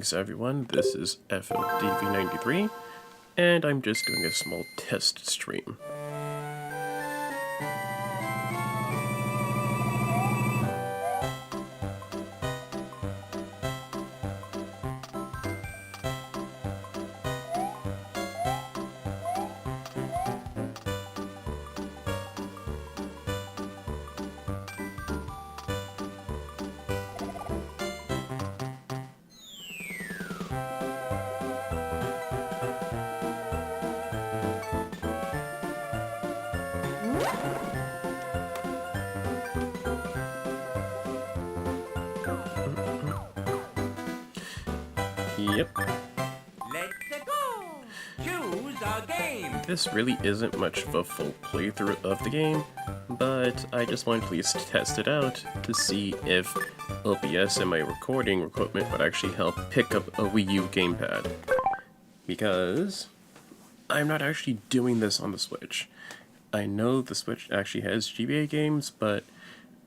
Greetings everyone, this is FLDV93, and I'm just doing a small test stream. Yep. Let's go! Choose a game! This really isn't much of a full playthrough of the game, but I just wanted to at least test it out to see if OBS and my recording equipment would actually help pick up a Wii U gamepad. Because I'm not actually doing this on the Switch. I know the Switch actually has GBA games, but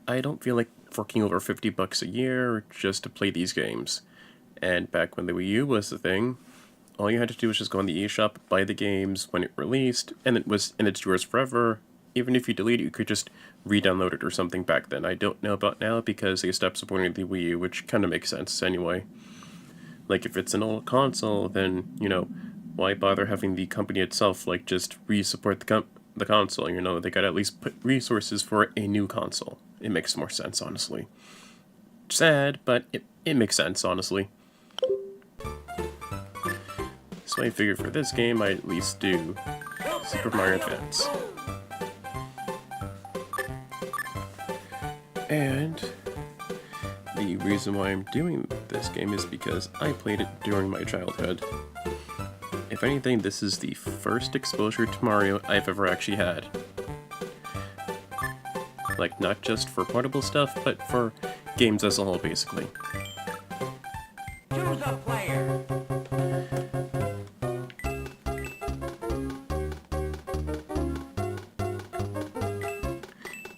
I don't feel like forking over $50 a year just to play these games. And back when the Wii U was the thing, all you had to do was just go on the eShop, buy the games when it released, and it's yours forever. Even if you delete it, you could just re-download it or something back then. I don't know about now because they stopped supporting the Wii U, which kind of makes sense anyway. Like, if it's an old console, then, you know, why bother having the company itself, like, just re-support the console, you know? They gotta at least put resources for a new console. It makes more sense, honestly. Sad, but it makes sense, honestly. So I figured for this game, I'd at least do Super Mario Advance. And the reason why I'm doing this game is because I played it during my childhood. If anything, this is the first exposure to Mario I've ever actually had. Like, not just for portable stuff, but for games as a whole, basically. Choose a player!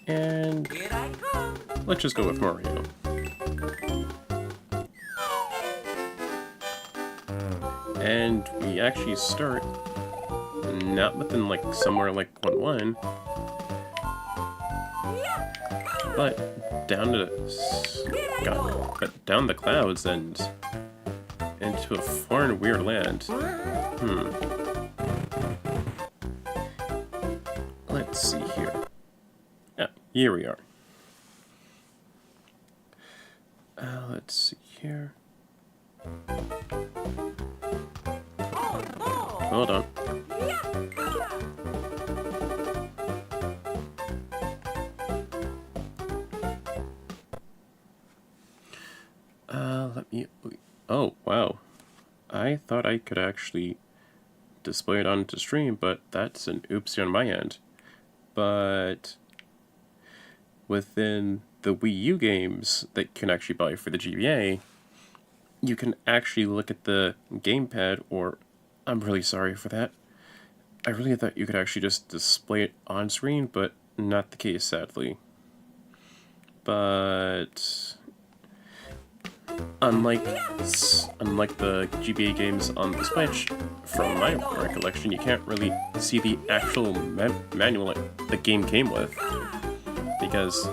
And Here I come! let's just go with Mario. And we actually start not within like somewhere like 1-1, but down the clouds and into a foreign weird land. Let's see here. Yeah, here we are. Let's see here. Hold on. Let me... Oh, wow. I thought I could actually display it onto stream, but that's an oopsie on my end. But within the Wii U games that you can actually buy for the GBA, you can actually look at the gamepad, or... I'm really sorry for that. I really thought you could actually just display it on screen, but not the case, sadly. But unlike the GBA games on the Switch, from my recollection, you can't really see the actual manual the game came with. Because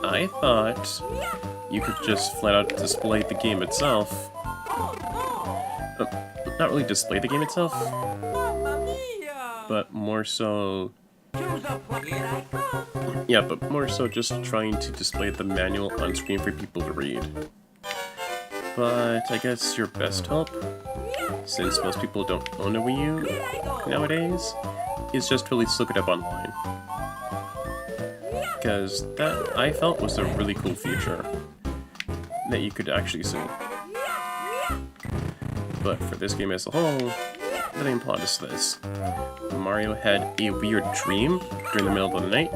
I thought you could just flat out display the game itself. Not really display the game itself, but more so... Yeah, but more so just trying to display the manual on screen for people to read. But I guess your best hope, since most people don't own a Wii U nowadays, is just to at least look it up online. Because that, I felt, was a really cool feature that you could actually see. But for this game as a whole, the main plot is this. Mario had a weird dream during the middle of the night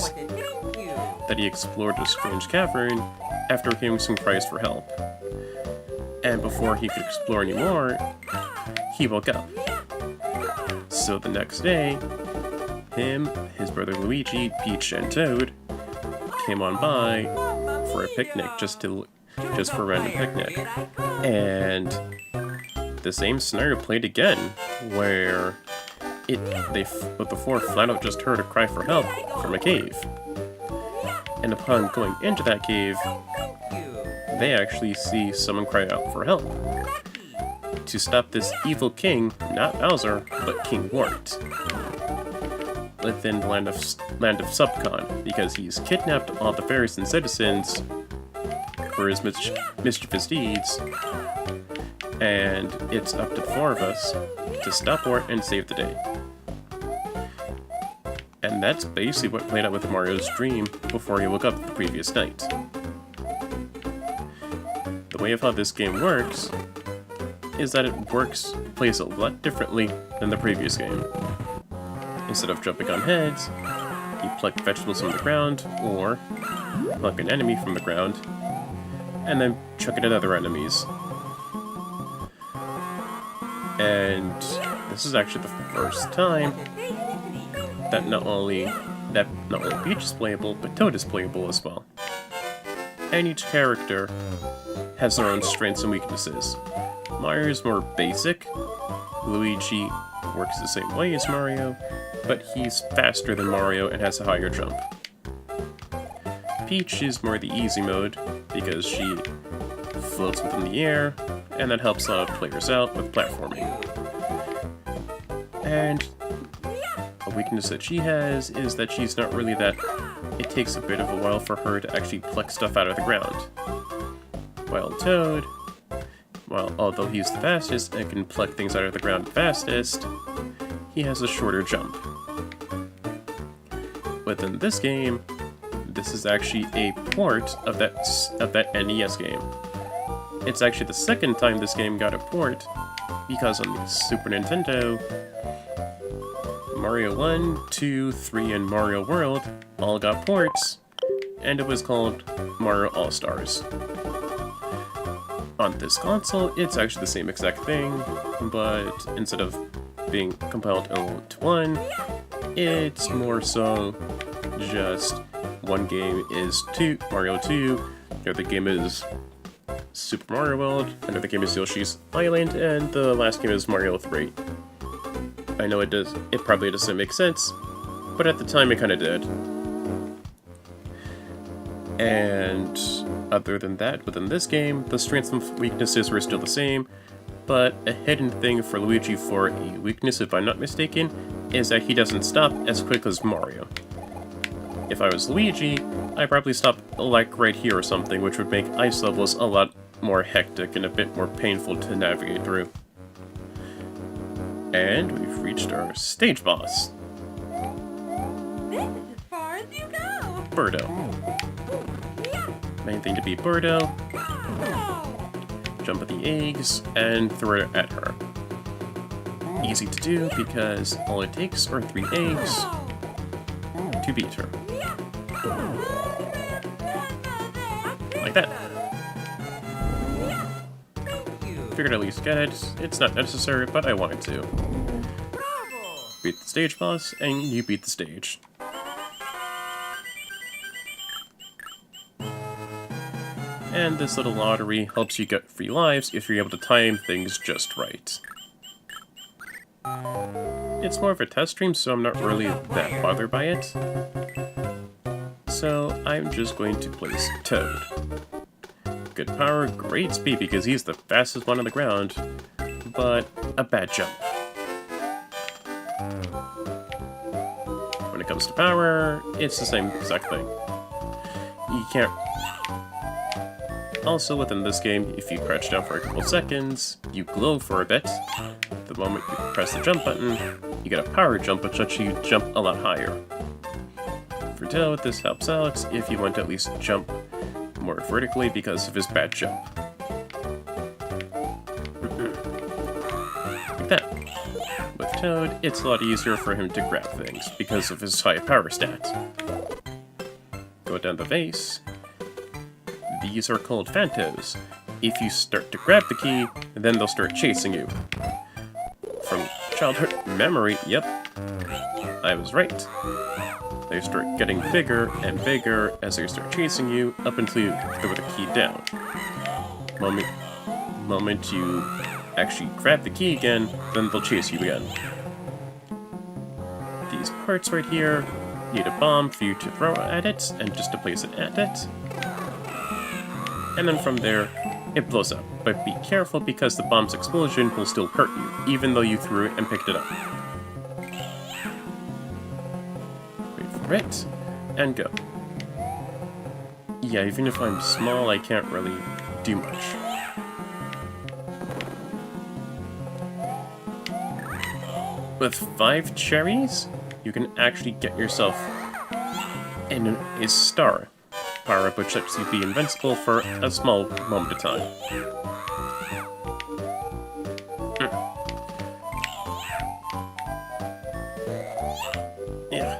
that he explored a strange cavern after hearing some cries for help. And before he could explore anymore, he woke up. So the next day, him, his brother Luigi, Peach, and Toad came on by for a picnic, just for a random picnic. And the same scenario played again, where the four flat out just heard a cry for help from a cave. And upon going into that cave, they actually see someone cry out for help. To stop this evil king, not Bowser, but King Wart, within the land of Subcon, because he's kidnapped all the fairies and citizens for his mischievous deeds, and it's up to the four of us to stop Wart and save the day. And that's basically what played out with Mario's dream before he woke up the previous night. The way of how this game works is that it plays a lot differently than the previous game. Instead of jumping on heads, you pluck vegetables from the ground, or pluck an enemy from the ground, and then chuck it at other enemies. And this is actually the first time that not only Peach is playable, but Toad is playable as well. And each character has their own strengths and weaknesses. Mario's more basic. Luigi works the same way as Mario, but he's faster than Mario and has a higher jump. Peach is more the easy mode, because she floats within the air, and that helps a lot of players out with platforming. And a weakness that she has is that she's not really that... It takes a bit of a while for her to actually pluck stuff out of the ground. While Toad, although he's the fastest and can pluck things out of the ground fastest, he has a shorter jump. Within this game, this is actually a port of that NES game. It's actually the second time this game got a port, because on the Super Nintendo, Mario 1, 2, 3, and Mario World all got ports, and it was called Mario All-Stars. On this console, it's actually the same exact thing, but instead of being compiled into one, it's more so just one game is Mario 2, the other game is Super Mario World, another game is Yoshi's Island, and the last game is Mario 3. I know it probably doesn't make sense, but at the time it kinda did. And other than that, within this game, the strengths and weaknesses were still the same, but a hidden thing for Luigi for a weakness, if I'm not mistaken, is that he doesn't stop as quick as Mario. If I was Luigi, I'd probably stop like right here or something, which would make ice levels a lot more hectic and a bit more painful to navigate through. And we've reached our stage boss. This is as far as you go. Birdo. Main thing to beat Birdo, jump at the eggs, and throw it at her. Easy to do because all it takes are 3 eggs to beat her. Like that. Figured I'd at least get it. It's not necessary, but I wanted to. Beat the stage boss, and you beat the stage. And this little lottery helps you get free lives if you're able to time things just right. It's more of a test stream, so I'm not really that bothered by it. So I'm just going to place Toad. Good power, great speed because he's the fastest one on the ground, but a bad jump. When it comes to power, it's the same exact thing. You can't... Also, within this game, if you crouch down for a couple seconds, you glow for a bit. The moment you press the jump button, you get a power jump, which lets you jump a lot higher. For Toad, this helps Alex if you want to at least jump more vertically because of his bad jump. Like that. With Toad, it's a lot easier for him to grab things because of his high power stat. Go down the vase. These are called Phantos. If you start to grab the key, then they'll start chasing you. From childhood memory, yep, I was right. They start getting bigger and bigger as they start chasing you up until you throw the key down. Moment you actually grab the key again, then they'll chase you again. These parts right here need a bomb for you to throw at it, and just to place it at it. And then from there, it blows up. But be careful because the bomb's explosion will still hurt you, even though you threw it and picked it up. Wait for it, and go. Yeah, even if I'm small, I can't really do much. With 5 cherries, you can actually get yourself in a star power-up, which lets you be invincible for a small moment of time. Yeah.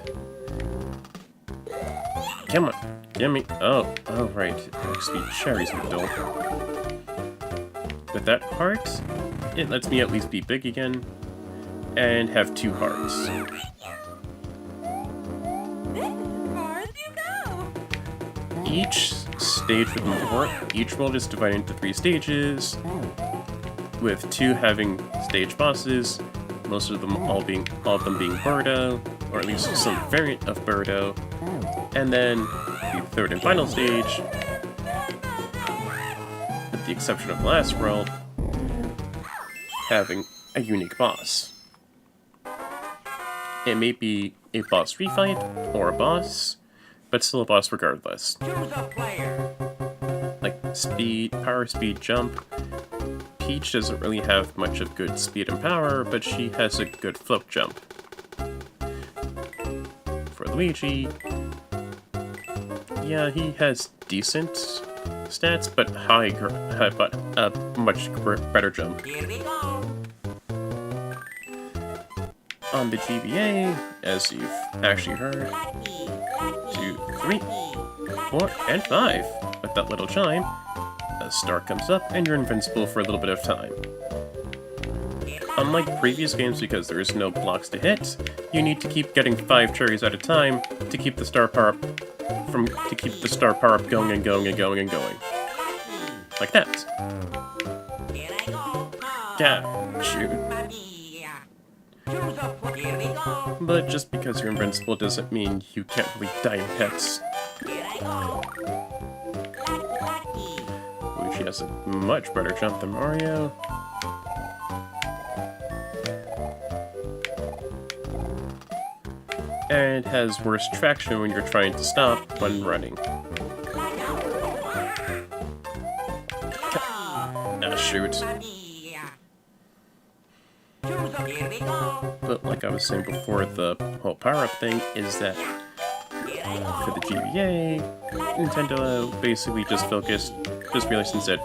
Come on, give me. Oh, right. XP cherries would build. With that heart, it lets me at least be big again and have 2 hearts. This is as far as you go. Each stage with more, each world is divided into 3 stages, with 2 having stage bosses, most of them all of them being Birdo, or at least some variant of Birdo, and then the 3rd and final stage, with the exception of the last world, having a unique boss. It may be a boss refight or a boss, but still a boss regardless. Choose a player. Like speed, power, speed, jump. Peach doesn't really have much of good speed and power, but she has a good flip jump. For Luigi, yeah, he has decent stats, but but a much better jump. Here we go. On the GBA, as you've actually heard, 2, 3, 4, and 5. With that little chime, a star comes up and you're invincible for a little bit of time. Unlike previous games, because there is no blocks to hit, you need to keep getting 5 cherries at a time to keep the star power up going and going and going and going. Like that. Here I go. Yeah, shoot. Choose a player. Here we go. But just because you're invincible doesn't mean you can't really die in hits. Here I go. Luigi has a much better jump than Mario. And has worse traction when you're trying to stop when running. Ah, shoot. Here we go. But like I was saying before, the whole power-up thing is that for the GBA, Nintendo basically just realized instead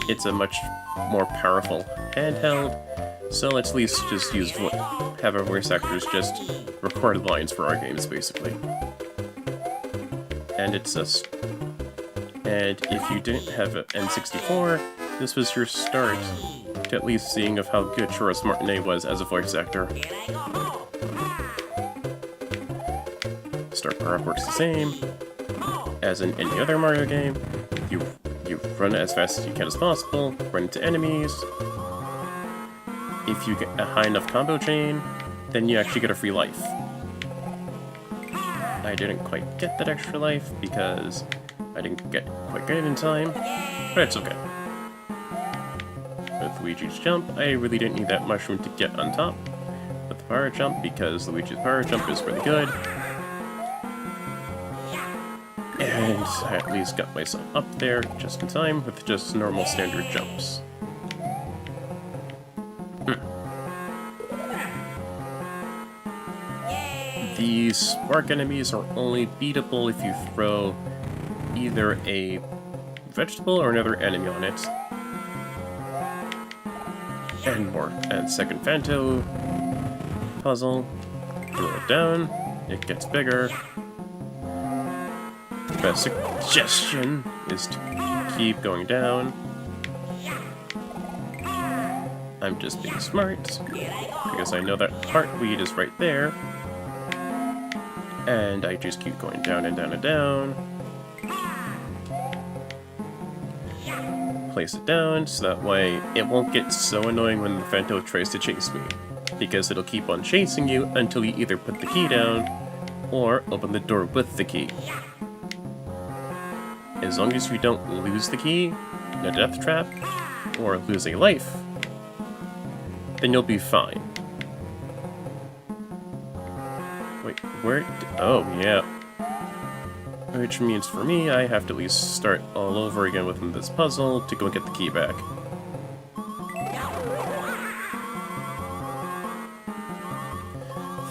it's a much more powerful handheld, so let's at least just have our voice actors just record lines for our games, basically. And if you didn't have an N64, this was your start to at least seeing of how good Choros Martinet was as a voice actor. Star power-up works the same as in any other Mario game. You run as fast as you can as possible, run into enemies. If you get a high enough combo chain, then you actually get a free life. I didn't quite get that extra life because I didn't quite get it in time, but it's okay. With Luigi's jump, I really didn't need that mushroom to get on top. With the power jump, because Luigi's power jump is really good. And I at least got myself up there just in time with just normal standard jumps. These spark enemies are only beatable if you throw either a vegetable or another enemy on it. And second Fanto puzzle. Pull it down, it gets bigger. The best suggestion is to keep going down. I'm just being smart, because I know that heartweed is right there. And I just keep going down and down and down. place it down so that way it won't get so annoying when the Phantom tries to chase me. Because it'll keep on chasing you until you either put the key down or open the door with the key. As long as you don't lose the key in a death trap or lose a life, then you'll be fine. Wait, where? Oh, yeah. Which means for me, I have to at least start all over again within this puzzle to go get the key back.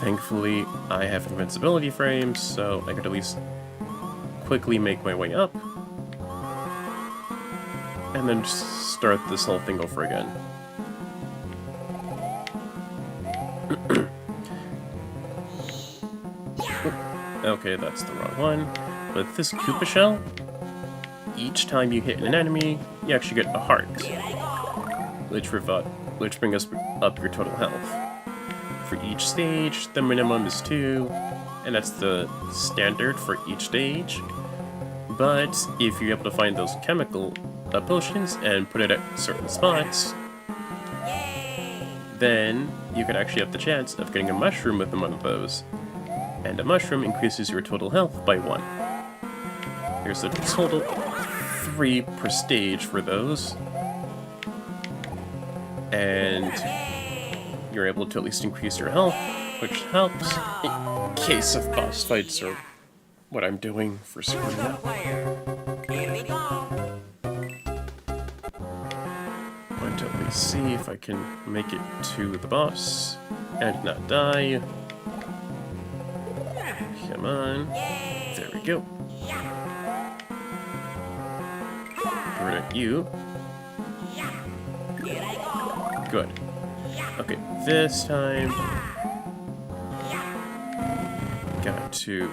Thankfully, I have invincibility frames, so I could at least quickly make my way up, and then just start this whole thing over again. Okay, that's the wrong one. With this Koopa Shell, each time you hit an enemy, you actually get a heart, which brings us up your total health. For each stage, the minimum is 2, and that's the standard for each stage. But if you're able to find those chemical potions and put it at certain spots, then you could actually have the chance of getting a mushroom with one of those. And a mushroom increases your total health by 1. There's a total 3 per stage for those. And you're able to at least increase your health, which helps in case of boss fights or what I'm doing for screwing up. Here we go. I'm going to at least see if I can make it to the boss and not die. Come on. There we go. Throw it at you. Good. Okay, this time, got to go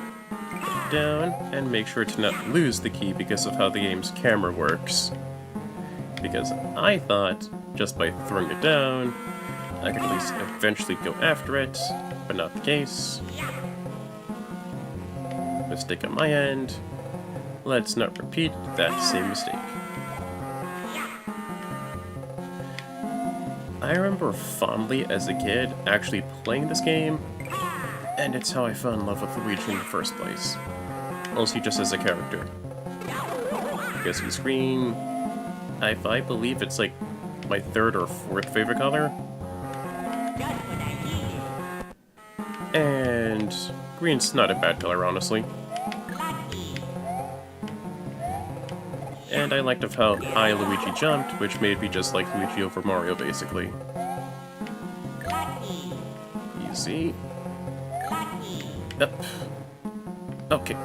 down and make sure to not lose the key because of how the game's camera works. Because I thought, just by throwing it down, I could at least eventually go after it, but not the case. Mistake on my end. Let's not repeat that same mistake. I remember fondly as a kid actually playing this game, and it's how I fell in love with Luigi in the first place. Mostly just as a character. Because he's green. I believe it's like my 3rd or 4th favorite color. And green's not a bad color, honestly. And I liked of how high Luigi jumped, which made me just like Luigi over Mario, basically. Easy. Up. Okay.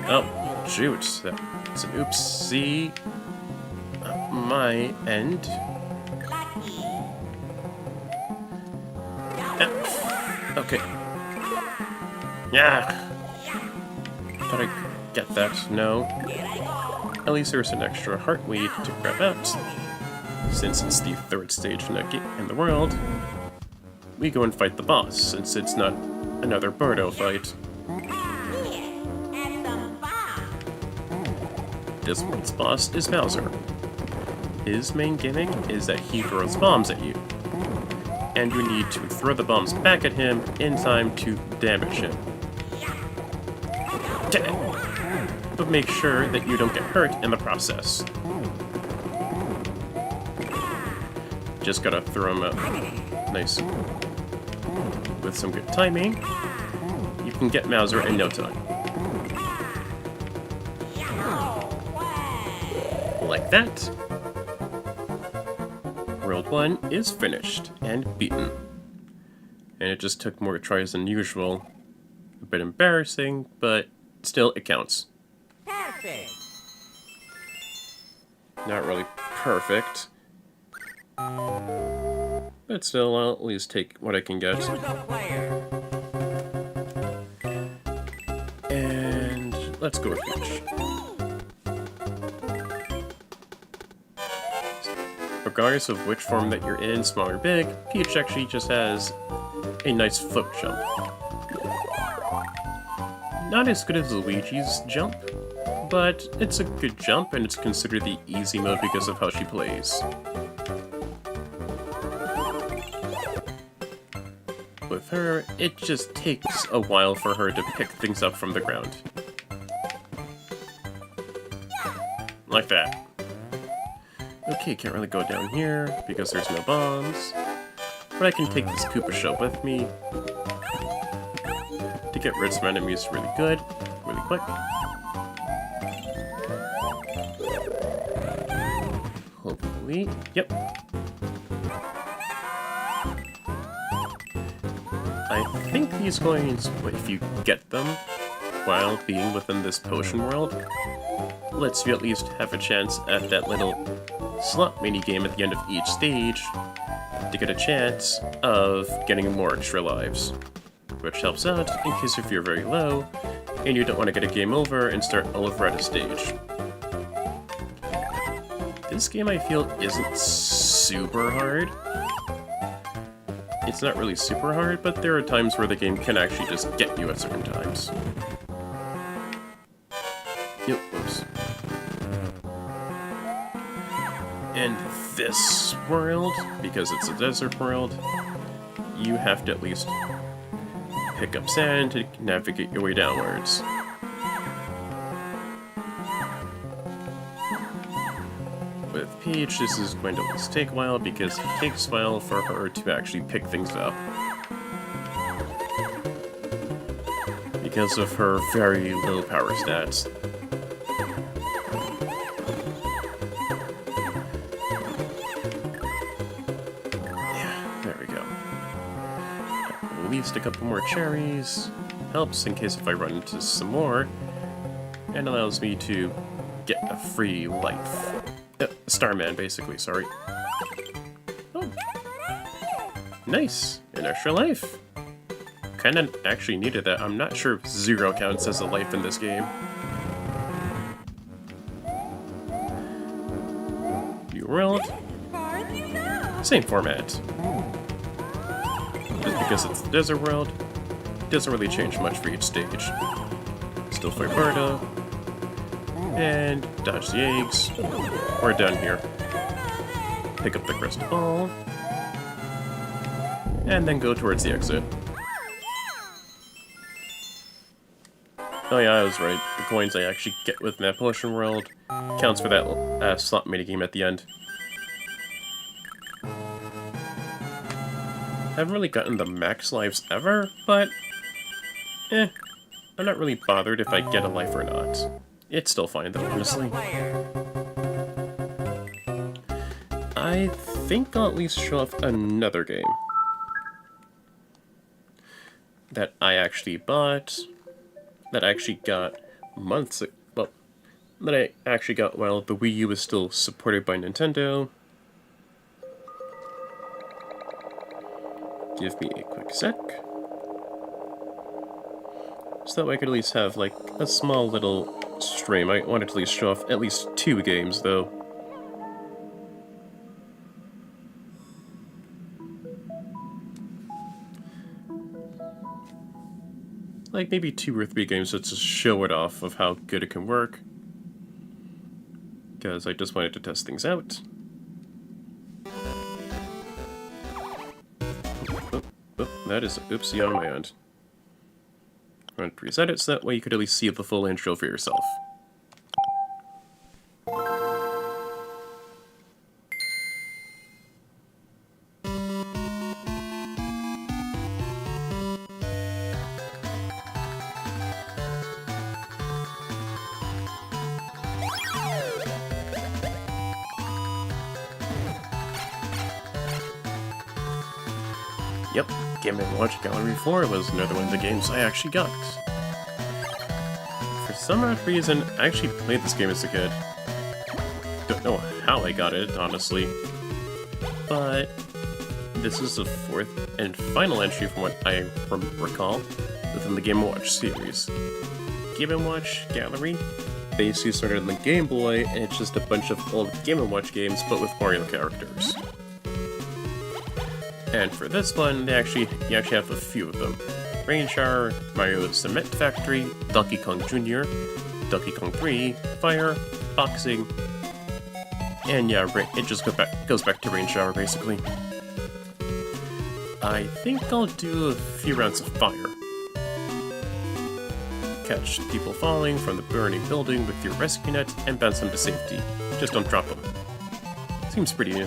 Oh, shoot. That's an oopsie. My end. Okay. Yeah. Thought I could get that. No. At least there's an extra heartweed to grab out. Since it's the 3rd stage in the world, we go and fight the boss, since it's not another Birdo fight. This world's boss is Bowser. His main gimmick is that he throws bombs at you, and you need to throw the bombs back at him in time to damage him. But make sure that you don't get hurt in the process. Just gotta throw him up nice. With some good timing, you can get Bowser in no time. Like that. World 1 is finished and beaten. And it just took more tries than usual. A bit embarrassing, but still it counts. Perfect. Not really perfect. But still, I'll at least take what I can get. Choose a player. And let's go with Peach. Regardless of which form that you're in, small or big, Peach actually just has a nice float jump. Not as good as Luigi's jump, but it's a good jump and it's considered the easy mode because of how she plays. With her, it just takes a while for her to pick things up from the ground. Like that. Okay, can't really go down here because there's no bombs. But I can take this Koopa shell with me to get rid of some enemies really quick. Hopefully, yep. I think these coins, if you get them while being within this potion world, lets you at least have a chance at that little slot minigame at the end of each stage to get a chance of getting more extra lives, which helps out in case if you're very low and you don't want to get a game over and start all over at a stage. This game, I feel, isn't super hard. It's not really super hard, but there are times where the game can actually just get you at certain times. Yep, whoops. In this world, because it's a desert world, you have to at least pick up sand to navigate your way downwards. With Peach, this is going to at least take a while because it takes a while for her to actually pick things up. Because of her very low power stats. Yeah, there we go. At least a couple more cherries. Helps in case if I run into some more. And allows me to get a free life. Starman, basically, sorry. Oh. Nice! An extra life. Kinda actually needed that. I'm not sure if 0 counts as a life in this game. New world. Same format. Just because it's the desert world, it doesn't really change much for each stage. Still fight Barda. And dodge the eggs. We're down here. Pick up the crystal ball. And then go towards the exit. Oh yeah, I was right. The coins I actually get with that potion world counts for that slot minigame at the end. I haven't really gotten the max lives ever, but I'm not really bothered if I get a life or not. It's still fine though, honestly. I think I'll at least show off another game that I actually bought, that I actually got months ago, well, that I actually got while the Wii U was still supported by Nintendo. Give me a quick sec. So that way I could at least have, like, a small little stream. I wanted to at least show off at least 2 games, though. Like, maybe 2 or 3 games just to show it off of how good it can work. Because I just wanted to test things out. Oh, that is oopsie on my end. I'm going to preset it so that way you could at least see the full intro for yourself. Yep, Game & Watch Gallery 4 was another one of the games I actually got. For some odd reason, I actually played this game as a kid. Don't know how I got it, honestly. But this is the 4th and final entry from what I recall within the Game & Watch series. Game & Watch Gallery basically started on the Game Boy, and it's just a bunch of old Game & Watch games, but with Mario characters. And for this one, you actually have a few of them. Rain Shower, Mario Cement Factory, Donkey Kong Jr., Donkey Kong 3, fire, boxing, and yeah, it just goes back to rain shower basically. I think I'll do a few rounds of fire. Catch people falling from the burning building with your rescue net and bounce them to safety. Just don't drop them. Seems pretty,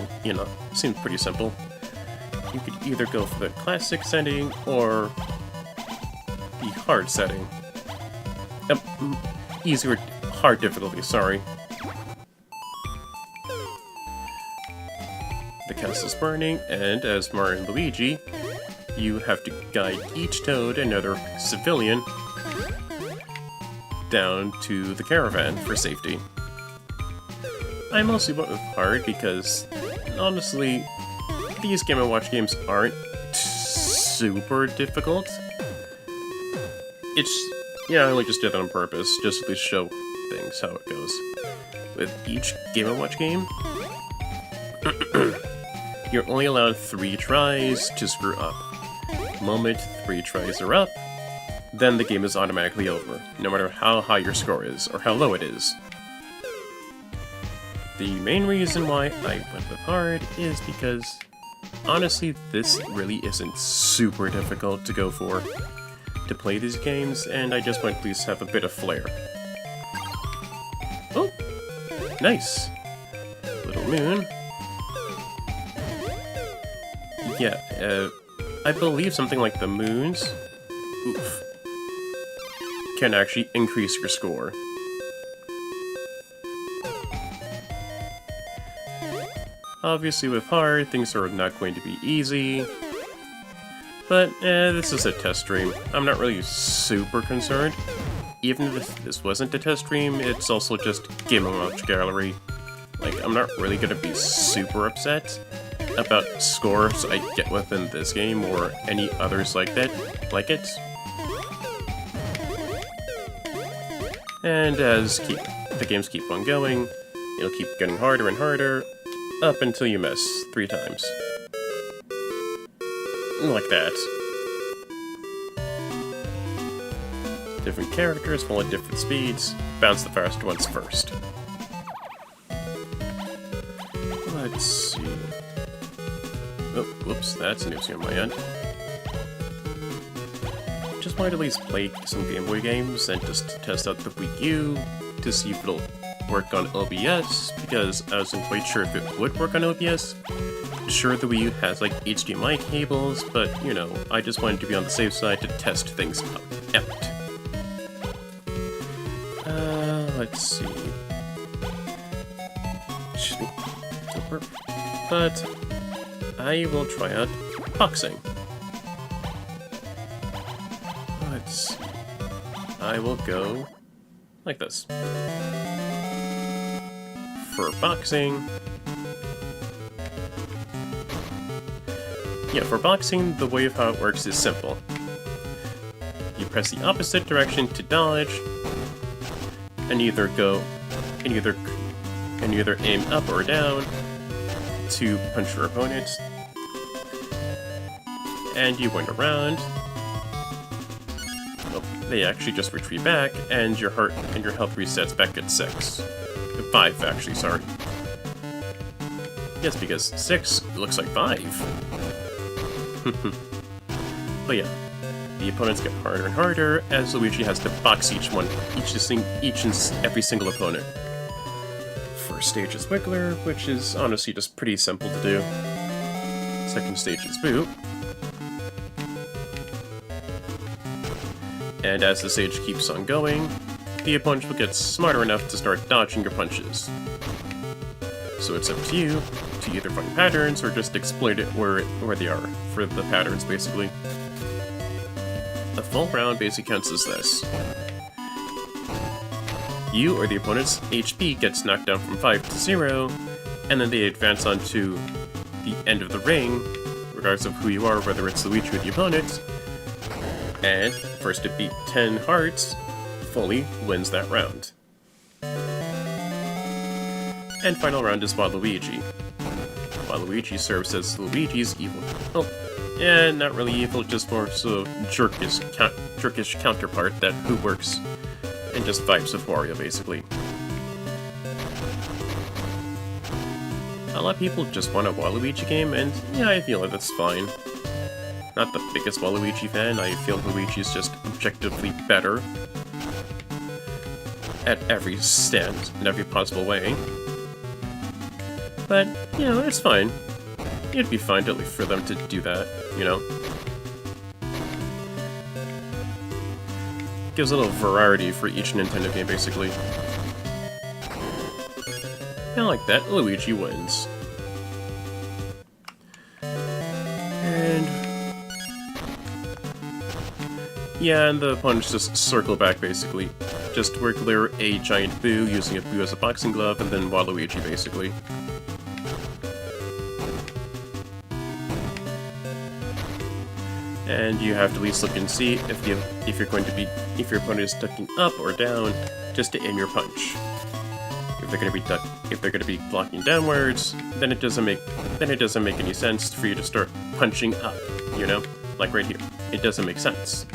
seems pretty simple. You could either go for the classic setting or the hard setting. Easier, hard difficulty, sorry. The castle's burning, and as Mario and Luigi, you have to guide each Toad, another civilian, down to the caravan for safety. I mostly went with hard because, honestly, these Game & Watch games aren't super difficult. Yeah, I only just did that on purpose, just to show things how it goes. With each Game & Watch game, you're only allowed 3 tries to screw up. The moment 3 tries are up, then the game is automatically over, no matter how high your score is, or how low it is. The main reason why I went with hard is because, honestly, this really isn't super difficult to go for, to play these games, and I just want to at least have a bit of flair. Oh! Nice! Little moon. Yeah, I believe something like the moons, oof, can actually increase your score. Obviously with hard, things are not going to be easy, but this is a test stream. I'm not really super concerned. Even if this wasn't a test stream, it's also just Game & Watch Gallery. Like, I'm not really gonna be super upset about scores I get within this game or any others like it. And as the games keep on going, it'll keep getting harder and harder, up until you miss 3 times. Like that. Different characters fall at different speeds. Bounce the faster ones first. Let's see. Oh, whoops, that's an oopsie on my end. Just wanted to at least play some Game Boy games and just test out the Wiiu to see if it'll work on OBS, because I wasn't quite sure if it would work on OBS. Sure, the Wii U has like HDMI cables, but you know, I just wanted to be on the safe side to test things out. Let's see. But I will try out boxing. Let's see. I will go like this. For boxing. Yeah, for boxing, the way of how it works is simple. You press the opposite direction to dodge, and either aim up or down to punch your opponent, and you win a round. Oh, they actually just retreat back, and your health resets back at 6. 5, actually, sorry. Yes, because 6 looks like 5. But yeah, the opponents get harder and harder as Luigi has to box each and every single opponent. First stage is Wiggler, which is honestly just pretty simple to do. Second stage is Boo. And as the stage keeps on going, the opponent will get smarter enough to start dodging your punches. So it's up to you to either find patterns or just exploit it where they are for the patterns, basically. A full round basically counts as this. You or the opponent's HP gets knocked down from 5 to 0, and then they advance on to the end of the ring, regardless of who you are, whether it's Luigi or the opponent, and first to beat 10 hearts fully wins that round. And final round is Waluigi. Waluigi serves as Luigi's evil... Oh, yeah, not really evil, just more so jerkish counterpart who works and just vibes of Wario, basically. A lot of people just want a Waluigi game, and yeah, I feel like that's fine. Not the biggest Waluigi fan, I feel Luigi's just objectively better at every stand, in every possible way. But, you know, it's fine. It'd be fine at least for them to do that, you know? Gives a little variety for each Nintendo game, basically. I like that. Luigi wins. And... yeah, and the opponents just circle back, basically. Just clear a giant Boo, using a Boo as a boxing glove, and then Waluigi, basically. And you have to at least look and see if your opponent is ducking up or down, just to aim your punch. If they're gonna be blocking downwards, then it doesn't make any sense for you to start punching up, you know? Like right here. It doesn't make sense.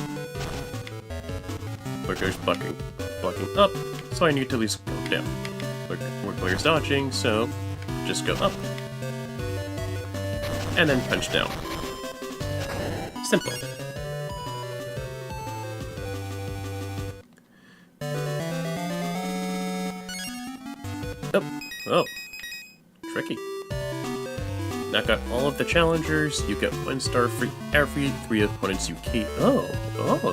Wiggler's blocking up, so I need to at least go down. Wiggler's dodging, so just go up. And then punch down. Simple. Oh. Tricky. Knock out all of the challengers, you get 1 star for every 3 opponents you keep. Oh,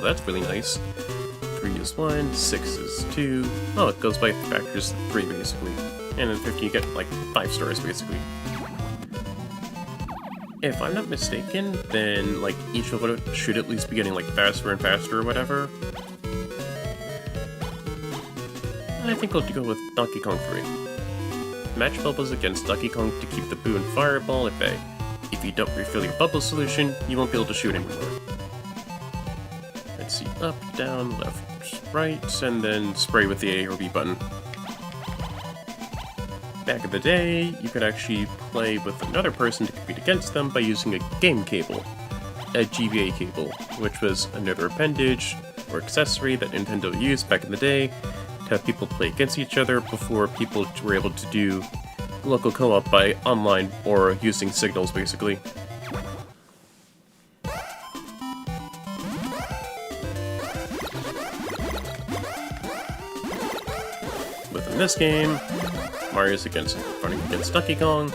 that's really nice. 3 is 1, 6 is 2. Oh, it goes by factors 3, basically. And then 50 you get, like, 5 stars, basically. If I'm not mistaken, then, like, each opponent should at least be getting, like, faster and faster or whatever. I think we'll go with Donkey Kong 3. Match bubbles against Donkey Kong to keep the Boo and Fireball at bay. If you don't refill your bubble solution, you won't be able to shoot anymore. Let's see, up, down, left, right, and then spray with the A or B button. Back in the day, you could actually play with another person to compete against them by using a game cable, a GBA cable, which was another appendage or accessory that Nintendo used back in the day to have people play against each other before people were able to do local co-op by online or using signals, basically. Within this game, Mario's running against Donkey Kong,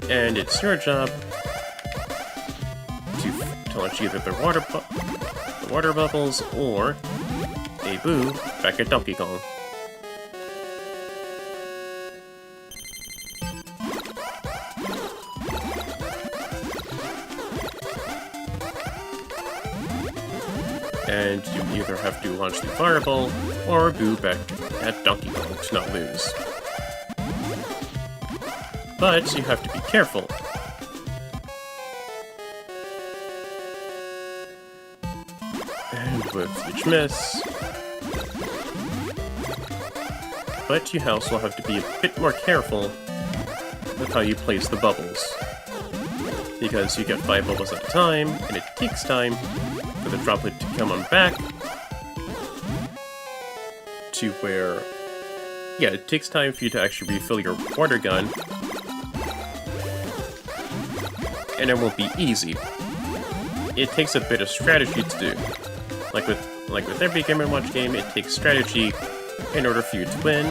and it's your job to launch either the water bubbles or a Boo back at Donkey Kong. And you either have to launch the fireball or Boo back at Donkey Kong to not lose. But you have to be careful. And with each miss... but you also have to be a bit more careful with how you place the bubbles. Because you get 5 bubbles at a time, and it takes time for the droplet to come on back to where... yeah, it takes time for you to actually refill your water gun, and it won't be easy. It takes a bit of strategy to do. Like with every Game & Watch game, it takes strategy in order for you to win.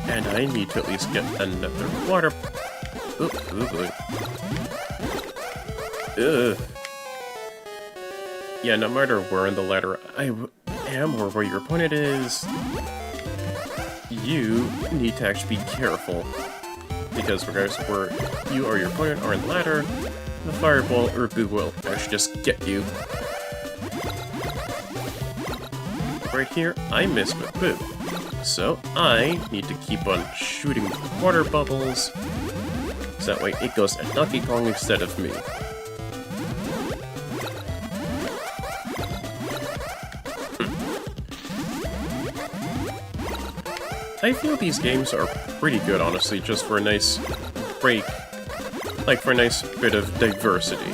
And I need to at least get another water... ooh, boy. Ugh. Yeah, no matter where in the ladder I am or where your opponent is, you need to actually be careful. Because regardless of where you or your opponent are in the ladder, the fireball or Boo will actually just get you. Right here, I missed with Boo. So I need to keep on shooting water bubbles, so that way it goes at Donkey Kong instead of me. I feel these games are pretty good, honestly, just for a nice break, like for a nice bit of diversity.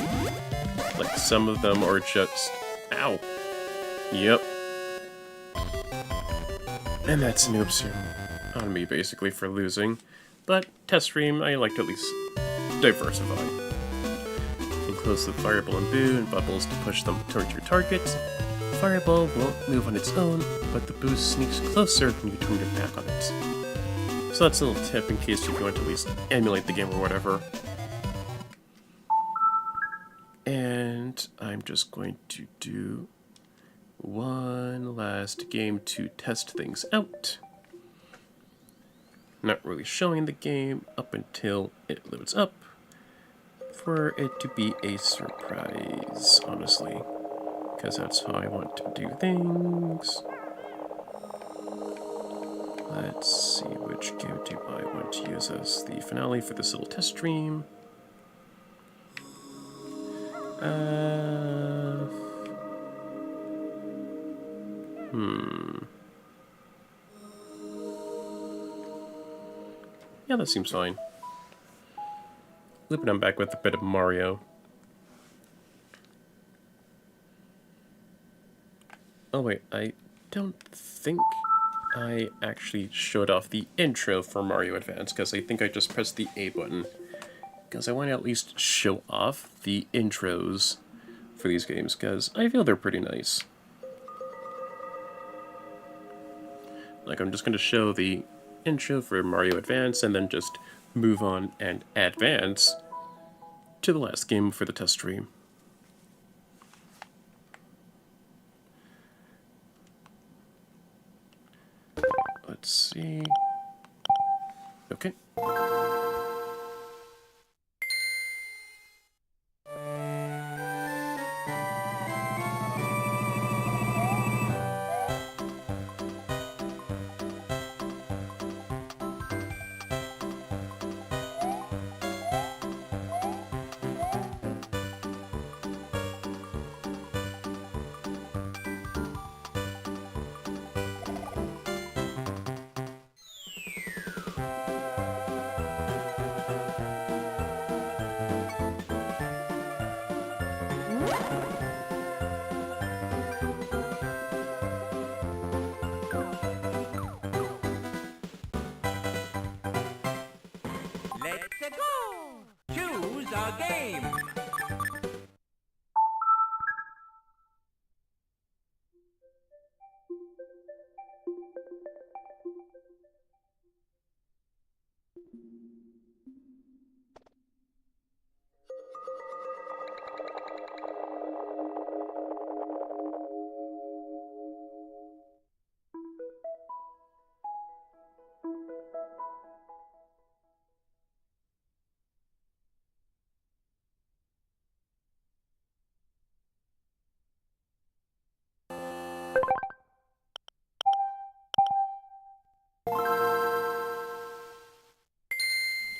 Like, some of them are just... Ow! Yep. And that's an oops on me, basically, for losing. But, test stream, I like to at least diversify. Enclose the fireball and boo and bubbles to push them towards your target. Fireball won't move on its own, but the boost sneaks closer when you turn your back on it. So that's a little tip in case you want to at least emulate the game or whatever. And I'm just going to do one last game to test things out. Not really showing the game up until it loads up, for it to be a surprise, honestly, because that's how I want to do things. Let's see, which game do I want to use as the finale for this little test stream. Yeah, that seems fine. Looping on back with a bit of Mario. Oh wait, I don't think I actually showed off the intro for Mario Advance, because I think I just pressed the A button. Because I want to at least show off the intros for these games, because I feel they're pretty nice. Like, I'm just going to show the intro for Mario Advance, and then just move on and advance to the last game for the test stream. Let's see. Okay. Let's go! Choose a game!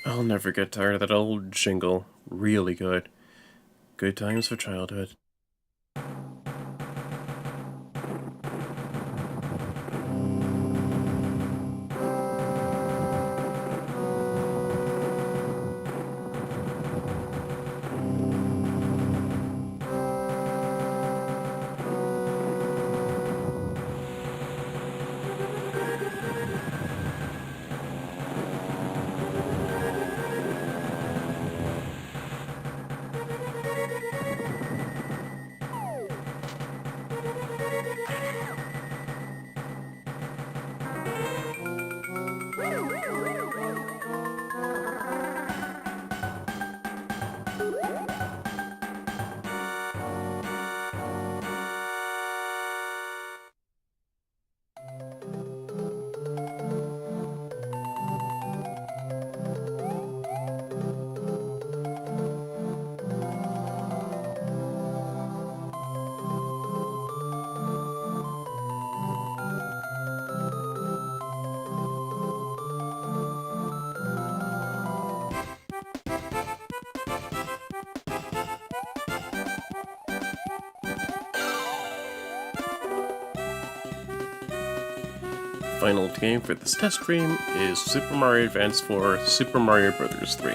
I'll never get tired of that old jingle. Really good. Good times for childhood. Final game for this test stream is Super Mario Advance for Super Mario Bros. 3.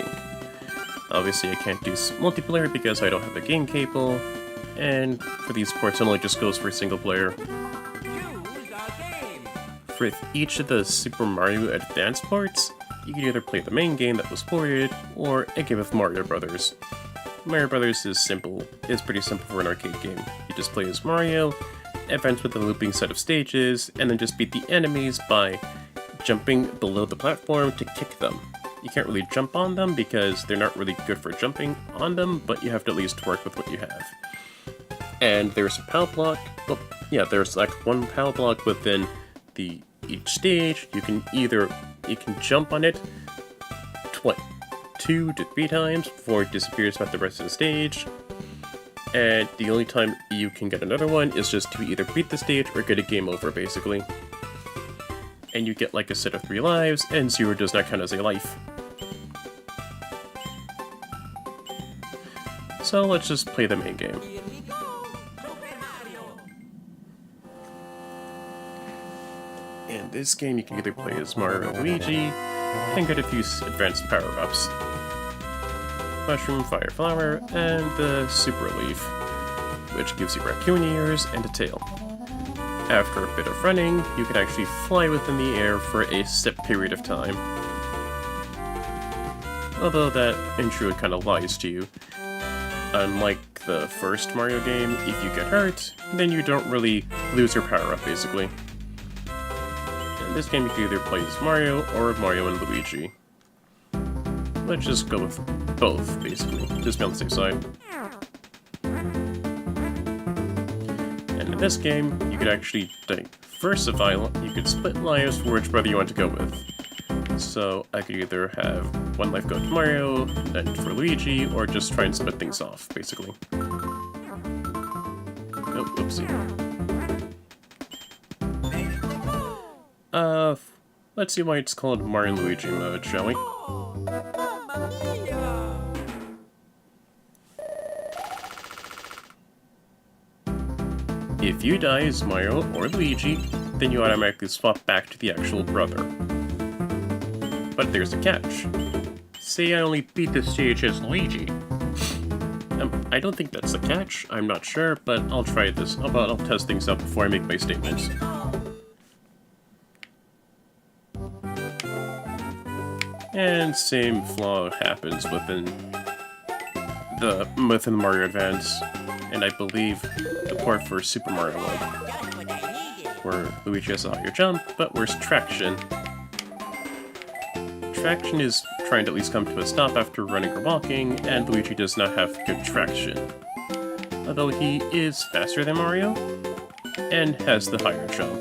Obviously, I can't do multiplayer because I don't have a game cable, and for these ports, it only just goes for single player. Choose a game. For each of the Super Mario Advance ports, you can either play the main game that was ported, or a game of Mario Brothers. Mario Brothers is simple. It's pretty simple for an arcade game. You just play as Mario, advance with a looping set of stages, and then just beat the enemies by jumping below the platform to kick them. You can't really jump on them because they're not really good for jumping on them, but you have to at least work with what you have. And there's a POW block. Well, yeah, there's like one POW block within each stage. You can jump on it 2 to 3 times before it disappears about the rest of the stage. And the only time you can get another one is just to either beat the stage or get a game over, basically. And you get like a set of 3 lives, and 0 does not count as a life. So let's just play the main game. Here we go. Super Mario. In this game, you can either play as Mario or Luigi, and get a few advanced power-ups. Mushroom, Fire Flower, and the Super Leaf, which gives you raccoon ears and a tail. After a bit of running, you can actually fly within the air for a set period of time. Although that intro kind of lies to you. Unlike the first Mario game, if you get hurt, then you don't really lose your power-up, basically. In this game, you can either play as Mario or Mario and Luigi. Let's just go with both, basically, just be on the safe side. And in this game, you could actually diversify, you could split lives for which brother you want to go with. So I could either have one life go to Mario, and for Luigi, or just try and split things off, basically. Oh, whoopsie. Let's see why it's called Mario and Luigi mode, shall we? Mamma mia. If you die as Mario or Luigi, then you automatically swap back to the actual brother. But there's a catch. Say I only beat the stage as Luigi. I don't think that's the catch, I'm not sure, but I'll try this. I'll test things out before I make my statements. And same flaw happens within Mario Advance, and I believe the port for Super Mario World, That's what I needed. where Luigi has a higher jump, but where's traction? Traction is trying to at least come to a stop after running or walking, and Luigi does not have good traction. Although he is faster than Mario, and has the higher jump.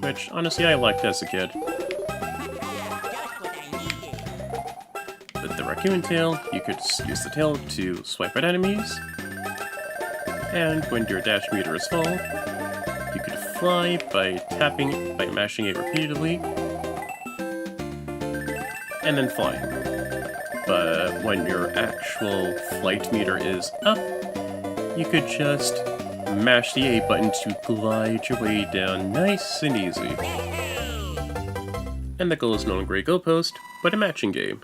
Which, honestly, I liked as a kid. That's what I needed. With the raccoon tail, you could use the tail to swipe at enemies. And when your dash meter is full, you could fly by mashing it repeatedly, and then fly. But when your actual flight meter is up, you could just mash the A button to glide your way down nice and easy. And the goal is no longer a goalpost, but a matching game.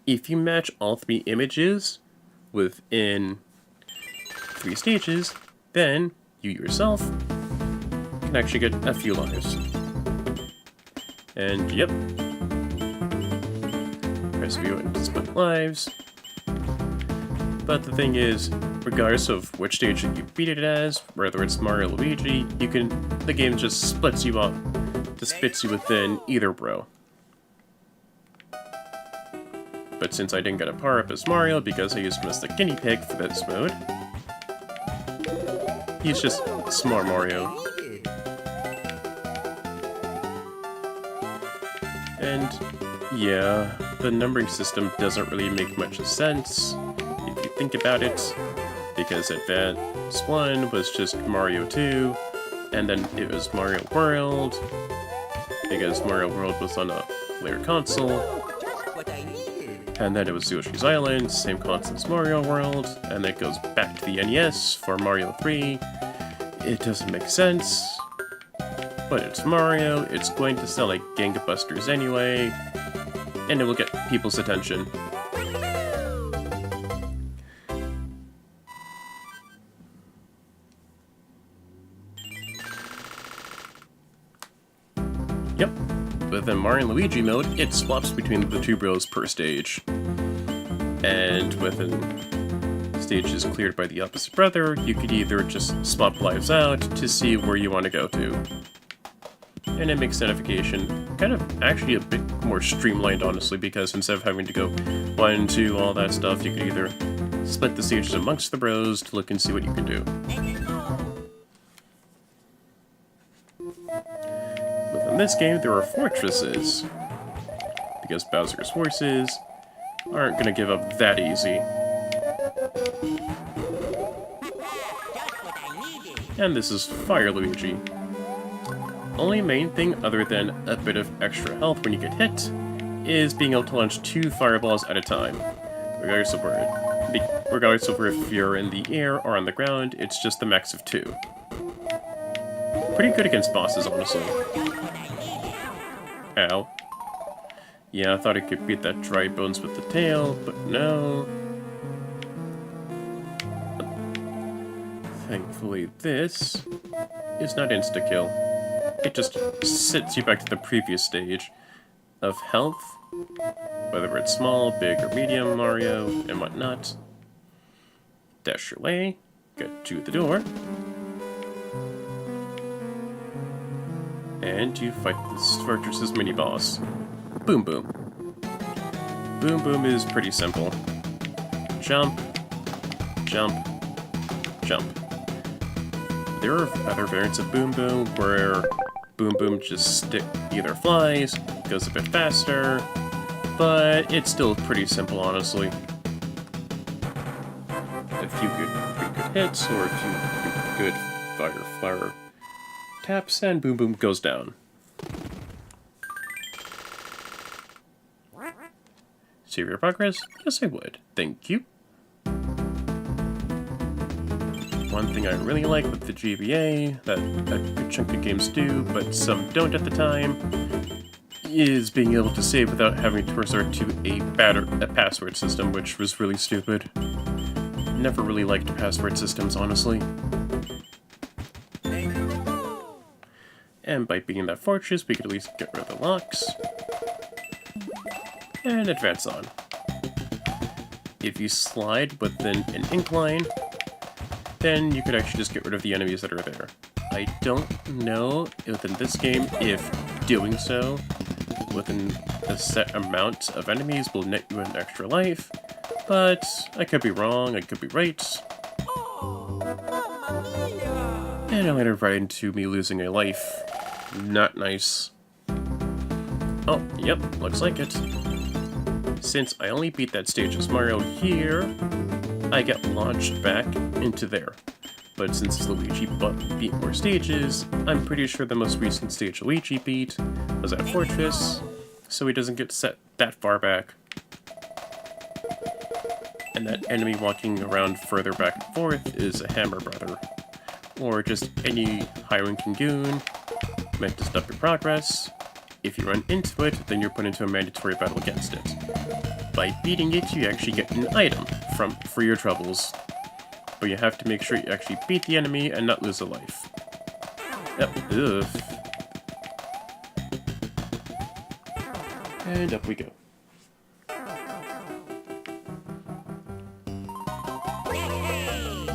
If you match all 3 images within 3 stages, then you yourself can actually get a few lives. And yep. Press view and split lives. But the thing is, regardless of which stage you beat it as, whether it's Mario or Luigi, the game just splits you up, just spits you within either row. But since I didn't get a power-up as Mario because I used him as the guinea pig for this mode, he's just Smart Mario. And yeah, the numbering system doesn't really make much sense if you think about it, because Advance 1 was just Mario 2, and then it was Mario World, because Mario World was on a later console, Just what I needed. and then it was Yoshi's Island, same console as Mario World, and then it goes back to the NES for Mario 3. It doesn't make sense, but it's Mario, it's going to sell like gangbusters anyway, and it will get people's attention. Mario and Luigi mode, it swaps between the two bros per stage. And within stages cleared by the opposite brother, you could either just swap lives out to see where you want to go to. And it makes notification kind of actually a bit more streamlined, honestly, because instead of having to go 1, 2, all that stuff, you could either split the stages amongst the bros to look and see what you can do. Within this game, there are fortresses, because Bowser's forces aren't going to give up that easy. And this is Fire Luigi. Only main thing other than a bit of extra health when you get hit is being able to launch 2 fireballs at a time, regardless of if you're in the air or on the ground. It's just the max of 2. Pretty good against bosses, honestly. Ow. Yeah, I thought I could beat that dry bones with the tail, but no. Thankfully, this is not insta-kill. It just sets you back to the previous stage of health, whether it's small, big, or medium Mario, and whatnot. Dash your way, get to the door, and you fight this fortress's mini-boss. Boom Boom. Boom Boom is pretty simple. Jump, jump, jump. There are other variants of Boom Boom where Boom Boom just either flies, goes a bit faster, but it's still pretty simple, honestly. A few good hits, or a few good fire flower taps, and Boom Boom goes down. Save your progress? Yes, I would. Thank you. One thing I really like with the GBA, that a good chunk of games do, but some don't at the time, is being able to save without having to resort to a password system, which was really stupid. Never really liked password systems, honestly. And by beating that fortress, we could at least get rid of the locks. And advance on. If you slide within an incline, then you could actually just get rid of the enemies that are there. I don't know within this game if doing so within a set amount of enemies will net you an extra life, but I could be wrong, I could be right. And I landed right into me losing a life. Not nice. Oh, yep, looks like it. Since I only beat that stage as Mario here, I get launched back into there. But since Luigi beat more stages, I'm pretty sure the most recent stage Luigi beat was at Fortress, so he doesn't get set that far back. And that enemy walking around further back and forth is a Hammer Brother, or just any high-ranking goon meant to stop your progress. If you run into it, then you're put into a mandatory battle against it. By beating it, you actually get an item for your troubles. But you have to make sure you actually beat the enemy and not lose a life. Yep, ugh. And up we go.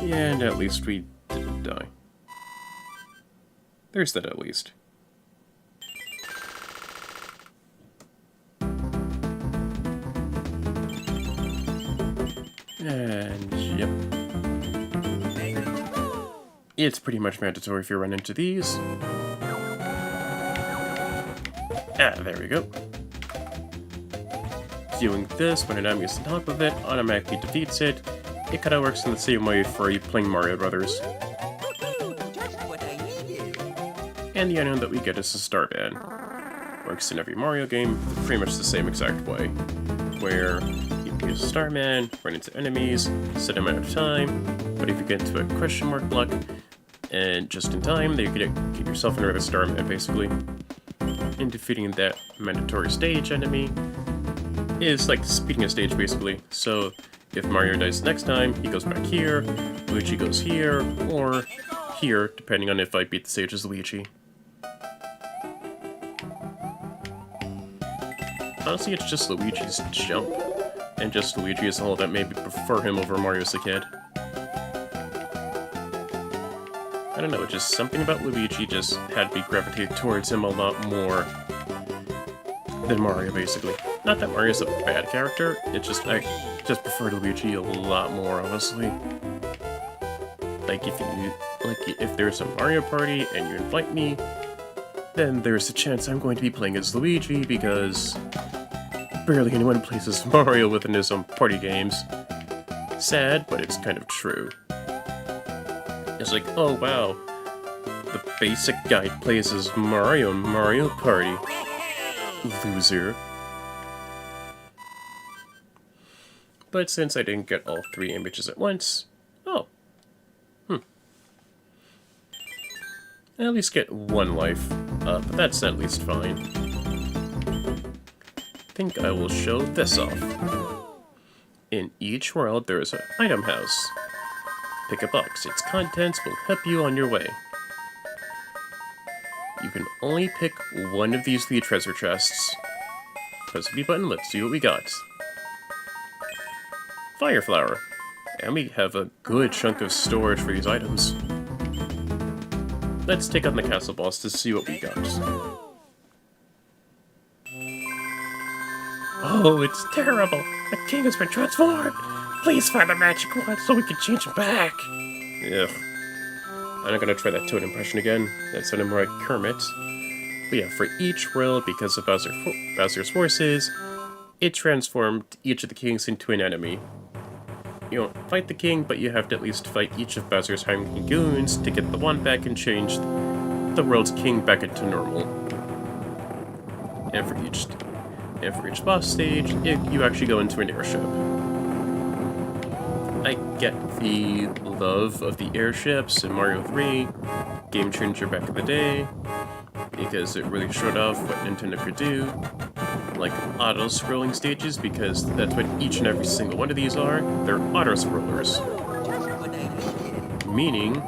And at least we didn't die. There's that at least. And yep. It's pretty much mandatory if you run into these. Ah, there we go. Doing this when an enemy is on top of it automatically defeats it. It kinda works in the same way for you playing Mario Brothers. And the item that we get is a Starman. Works in every Mario game, pretty much the same exact way. Where you use a Starman, run into enemies, set them out of time, but if you get into a question mark block, and just in time, then you can get yourself another Starman, basically. And defeating that mandatory stage enemy is like speeding a stage, basically. So if Mario dies next time, he goes back here, Luigi goes here, or here, depending on if I beat the stage as Luigi. honestly, it's just Luigi's jump, and just Luigi as a whole that maybe prefer him over Mario as a kid. I don't know, just something about Luigi just had me gravitate towards him a lot more than Mario, basically. Not that Mario's a bad character, it's just I just prefer Luigi a lot more, honestly. Like if there's a Mario Party and you invite me, then there's a chance I'm going to be playing as Luigi because barely anyone plays as Mario within his own party games. Sad, but it's kind of true. It's like, oh wow, the basic guy plays as Mario in Mario Party. Loser. But since I didn't get all 3 images at once, I at least get 1 life, but that's at least fine. I think I will show this off. In each world, there is an item house. Pick a box. Its contents will help you on your way. You can only pick one of these 3 treasure chests. Press the B button, let's see what we got. Fire flower. And we have a good chunk of storage for these items. Let's take on the castle boss to see what we got. Oh, it's terrible! The king has been transformed! Please find the magic wand so we can change him back! Ugh. I'm not gonna try that Toad impression again. That sounded more like Kermit. But yeah, for each world, because of Bowser's forces, it transformed each of the kings into an enemy. You don't fight the king, but you have to at least fight each of Bowser's hungry goons to get the wand back and change the world's king back into normal. And for each boss stage, you actually go into an airship. I get the love of the airships in Mario 3, game changer back in the day, because it really showed off what Nintendo could do. Like auto-scrolling stages, because that's what each and every single one of these are. They're auto-scrollers. Meaning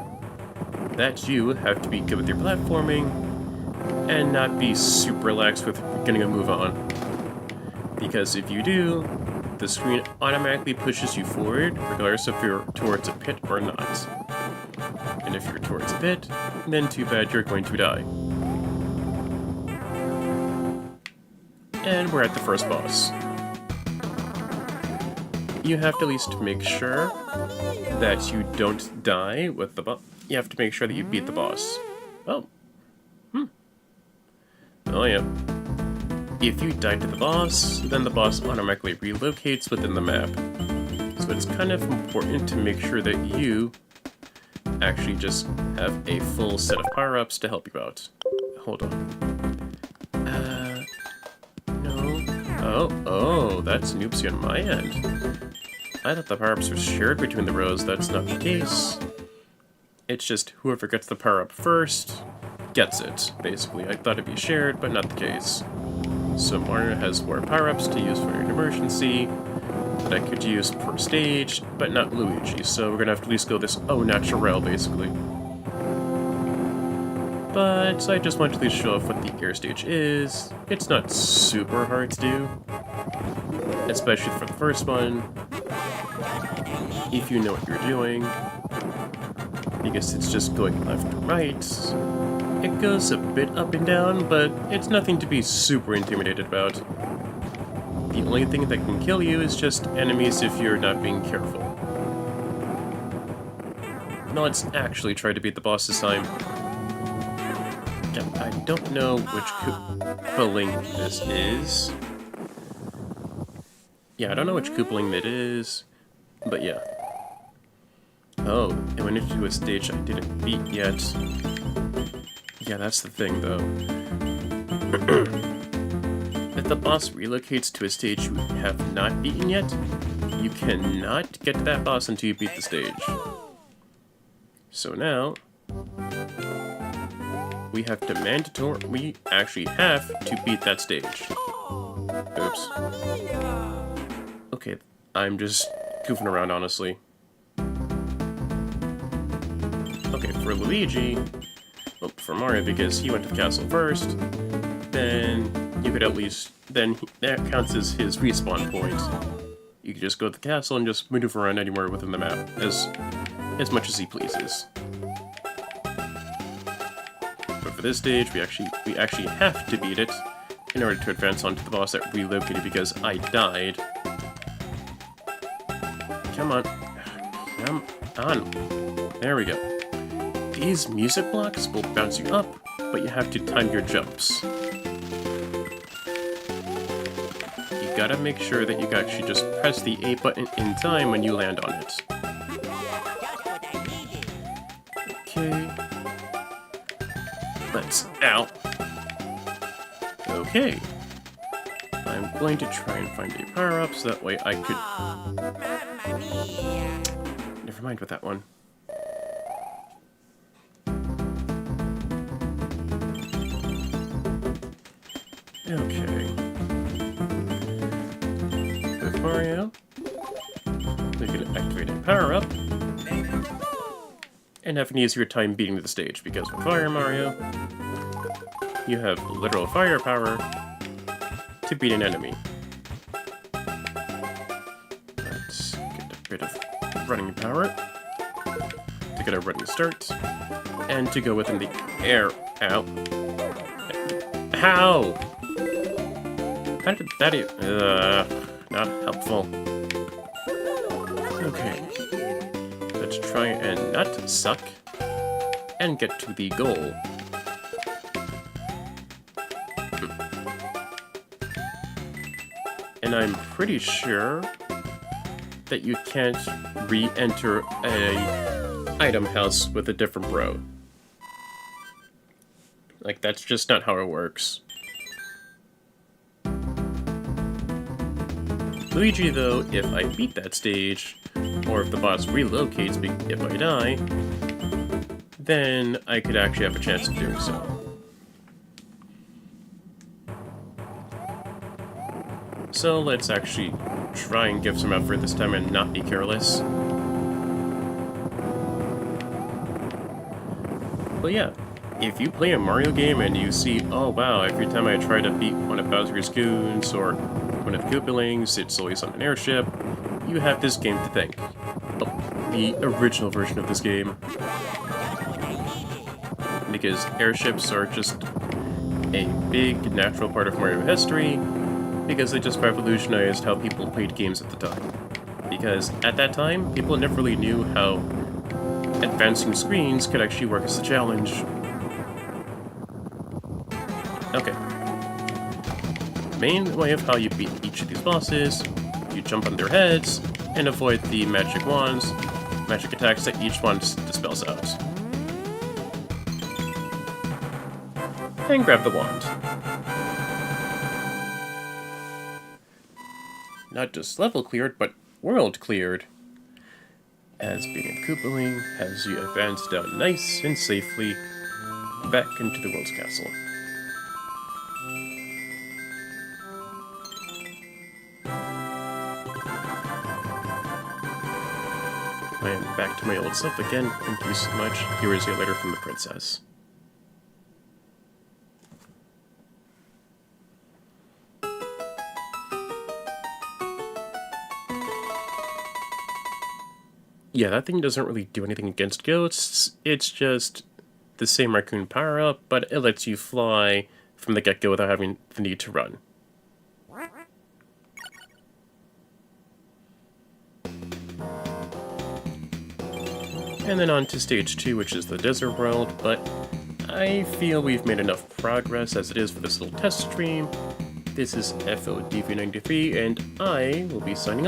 that you have to be good with your platforming and not be super lax with getting a move on. Because if you do, the screen automatically pushes you forward, regardless if you're towards a pit or not. And if you're towards a pit, then too bad, you're going to die. And we're at the first boss. You have to at least make sure that you don't die with the boss. You have to make sure that you beat the boss. Oh. Oh yeah. If you die to the boss, then the boss automatically relocates within the map. So it's kind of important to make sure that you actually just have a full set of power-ups to help you out. Hold on. Oh, that's an oopsie on my end. I thought the power-ups were shared between the rows. That's not the case. It's just whoever gets the power-up first gets it, basically. I thought it'd be shared, but not the case. So Mario has 4 power-ups to use for an emergency that I could use per stage, but not Luigi. So we're gonna have to at least go this au naturel, basically. But I just want to at least show off what the air stage is. It's not super hard to do, especially for the first one, if you know what you're doing, because it's just going left and right. It goes a bit up and down, but it's nothing to be super intimidated about. The only thing that can kill you is just enemies if you're not being careful. Now let's actually try to beat the boss this time. I don't know which Koopaling this is. Yeah, I don't know which Koopaling that is, but yeah. Oh, it went into a stage I didn't beat yet. Yeah, that's the thing, though. If the boss relocates to a stage you have not beaten yet, you cannot get to that boss until you beat the stage. So now, we actually have to beat that stage. Oops. Okay, I'm just goofing around, honestly. Okay, for Luigi, well, for Mario, because he went to the castle first, then you could at least, then that counts as his respawn point. You could just go to the castle and just maneuver around anywhere within the map, as much as he pleases. But for this stage, we actually have to beat it in order to advance onto the boss that relocated because I died. Come on. Come on. There we go. These music blocks will bounce you up, but you have to time your jumps. You gotta make sure that you actually just press the A button in time when you land on it. Okay. Let's... Ow. Okay. I'm going to try and find a power-up so that way I could... Mamma mia. Never mind with that one. Okay. With Mario, we can activate a power-up and have an easier time beating the stage, because with Fire Mario, you have literal firepower to beat an enemy. Let's get a bit of running power to get a running start, and to go within the air. Ow. How? How did that not helpful. Okay. Let's try and not suck and get to the goal. And I'm pretty sure that you can't re-enter a item house with a different row. Like, that's just not how it works. Luigi, though, if I beat that stage, or if the boss relocates if I die, then I could actually have a chance of doing so. So let's actually try and give some effort this time and not be careless. But yeah, if you play a Mario game and you see, oh wow, every time I try to beat one of Bowser's goons or one of the Koopalings, it's always on an airship, you have this game to thank. Oh, the original version of this game. Because airships are just a big natural part of Mario history, because they just revolutionized how people played games at the time. Because at that time, people never really knew how advancing screens could actually work as a challenge. Okay. Main way of how you beat each of these bosses, you jump on their heads, and avoid the magic wands, magic attacks that each one dispels out. And grab the wand. Not just level cleared, but world cleared. As being a Koopaling, as you advance down nice and safely back into the world's castle. I am back to my old self again. Thank you so much. Here is a letter from the princess. Yeah, that thing doesn't really do anything against ghosts. It's just the same raccoon power-up, but it lets you fly from the get-go without having the need to run. And then on to stage 2, which is the desert world, but I feel we've made enough progress as it is for this little test stream. This is FODV93, and I will be signing off.